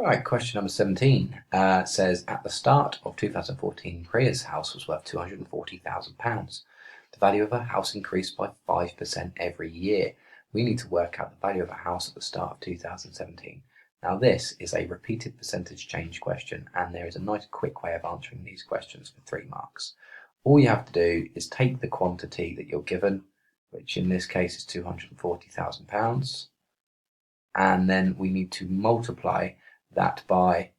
All right, question number 17 says, at the start of 2014, Priya's house was worth £240,000. The value of her house increased by 5% every year. We need to work out the value of a house at the start of 2017. Now, this is a repeated percentage change question, and there is a nice quick way of answering these questions for 3 marks. All you have to do is take the quantity that you're given, which in this case is £240,000, and then we need to multiply that by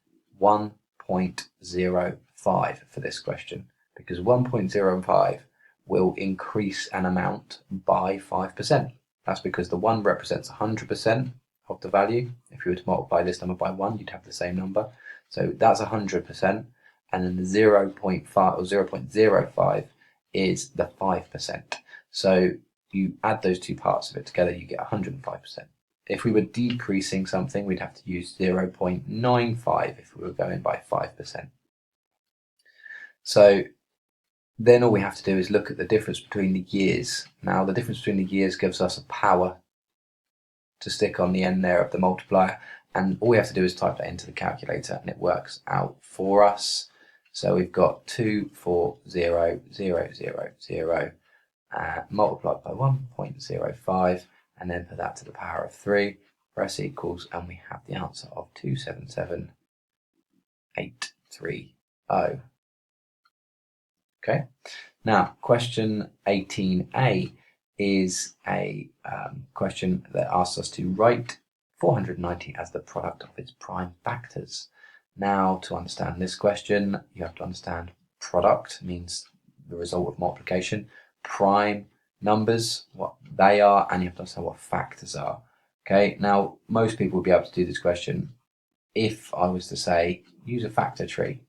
1.05 for this question, because 1.05 will increase an amount by 5%. That's because the 1 represents 100% of the value. If you were to multiply this number by 1, you'd have the same number. So that's 100%, and then the 0.5 or 0.05 is the 5%. So you add those two parts of it together, you get 105%. If we were decreasing something, we'd have to use 0.95 if we were going by 5%. So then all we have to do is look at the difference between the years. Now, the difference between the years gives us a power to stick on the end there of the multiplier, and all we have to do is type that into the calculator and it works out for us. So we've got 240,000 multiplied by 1.05, and then put that to the power of 3, press equals, and we have the answer of 277,830. Okay, now question 18a is a question that asks us to write 490 as the product of its prime factors. Now, to understand this question, you have to understand product means the result of multiplication, prime numbers, what they are, and you have to understand what factors are. Okay, now most people will be able to do this question if I was to say use a factor tree,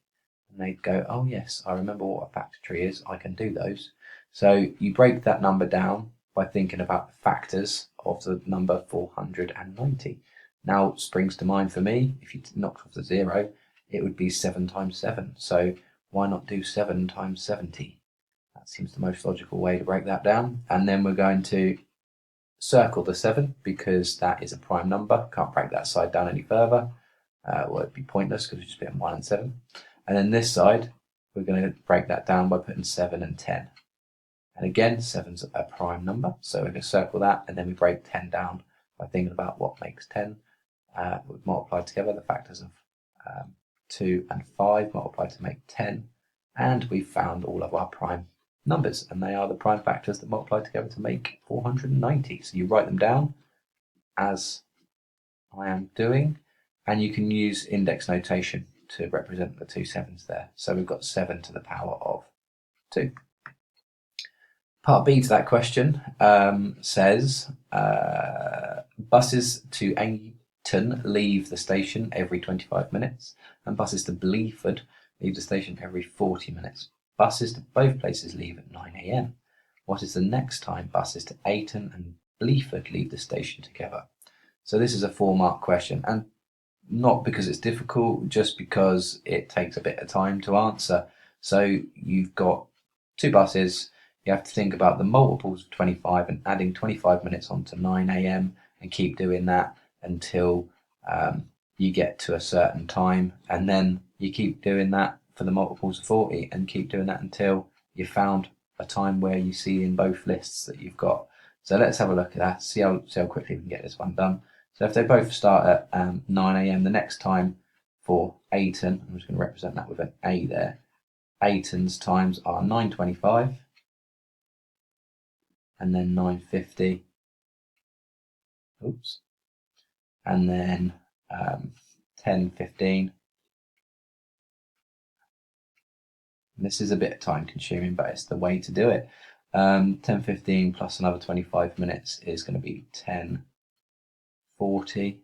and they'd go, oh yes, I remember what a factor tree is, I can do those. So you break that number down by thinking about the factors of the number 490. Now springs to mind for me, if you knocked off the 0, it would be 7 times 7. So why not do 7 times 70? That seems the most logical way to break that down. And then we're going to circle the 7 because that is a prime number. Can't break that side down any further. Well, it'd be pointless because we just put 1 and 7. And then this side, we're going to break that down by putting 7 and 10. And again, 7's a prime number, so we're going to circle that, and then we break 10 down by thinking about what makes 10. We've multiplied together the factors of 2 and 5 multiplied to make 10, and we've found all of our prime numbers, and they are the prime factors that multiply together to make 490. So you write them down as I am doing, and you can use index notation to represent the 2 7s there. So we've got 7 to the power of 2. Part B to that question says buses to Ayton leave the station every 25 minutes, and buses to Bleaford leave the station every 40 minutes. Buses to both places leave at 9 a.m. What is the next time buses to Ayton and Bleaford leave the station together? So this is a 4-mark question, and not because it's difficult, just because it takes a bit of time to answer. So you've got 2 buses. You have to think about the multiples of 25 and adding 25 minutes onto 9 a.m. and keep doing that until you get to a certain time, and then you keep doing that for the multiples of 40 and keep doing that until you found a time where you see in both lists that you've got. So let's have a look at that, see how quickly we can get this one done. So if they both start at 9 a.m, the next time for Ayton, I'm just going to represent that with an A there, Ayton's times are 9:25 and then 9:50, oops, and then 10:15. This is a bit time consuming, but it's the way to do it. 10:15 plus another 25 minutes is going to be 10:40,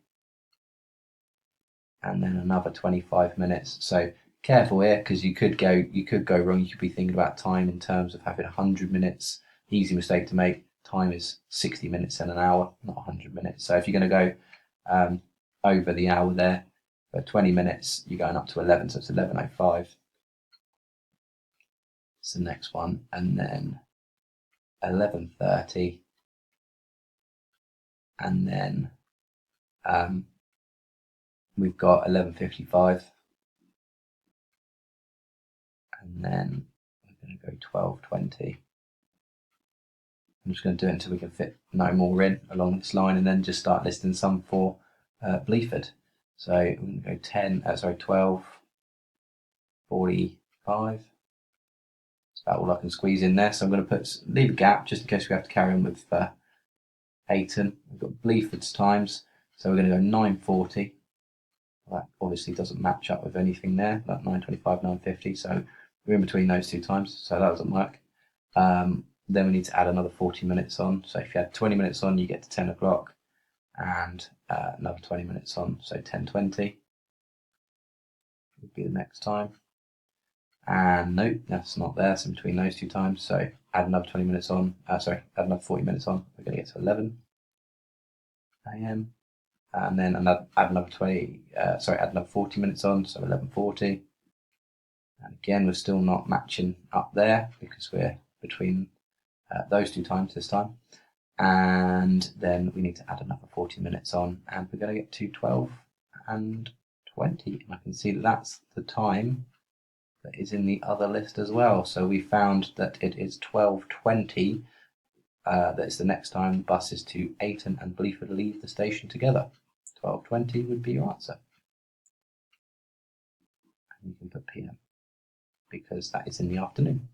and then another 25 minutes. So careful here, because you could go wrong. You could be thinking about time in terms of having 100 minutes. Easy mistake to make. Time is 60 minutes in an hour, not 100 minutes. So if you're going to go over the hour there for 20 minutes, you're going up to 11, so it's 11:05. It's the next one, and then 11:30, and then we've got 11:55, and then we're going to go 12:20. I'm just going to do it until we can fit no more in along this line, and then just start listing some for Bleaford. So we're going to go 12:45. That's about all I can squeeze in there. So I'm going to leave a gap just in case we have to carry on with Ayton. We've got Bleaford's times, so we're going to go 9:40. That obviously doesn't match up with anything there, like 9:25, 9:50. So we're in between those two times, so that doesn't work. Then we need to add another 40 minutes on. So if you add 20 minutes on, you get to 10 o'clock, and another 20 minutes on, so 10:20 would be the next time. And nope, that's not there. So in between those two times, so add another 20 minutes on. Add another 40 minutes on. We're going to get to 11 a.m. And then add another 40 minutes on, so 11:40. And again, we're still not matching up there because we're between those two times this time. And then we need to add another 40 minutes on, and we're going to get to 12 and 20. And I can see that that's the time that is in the other list as well. So we found that it is 12:20. That is the next time buses to Ayton and Bleaford leave the station together. 12:20 would be your answer. And you can put PM because that is in the afternoon.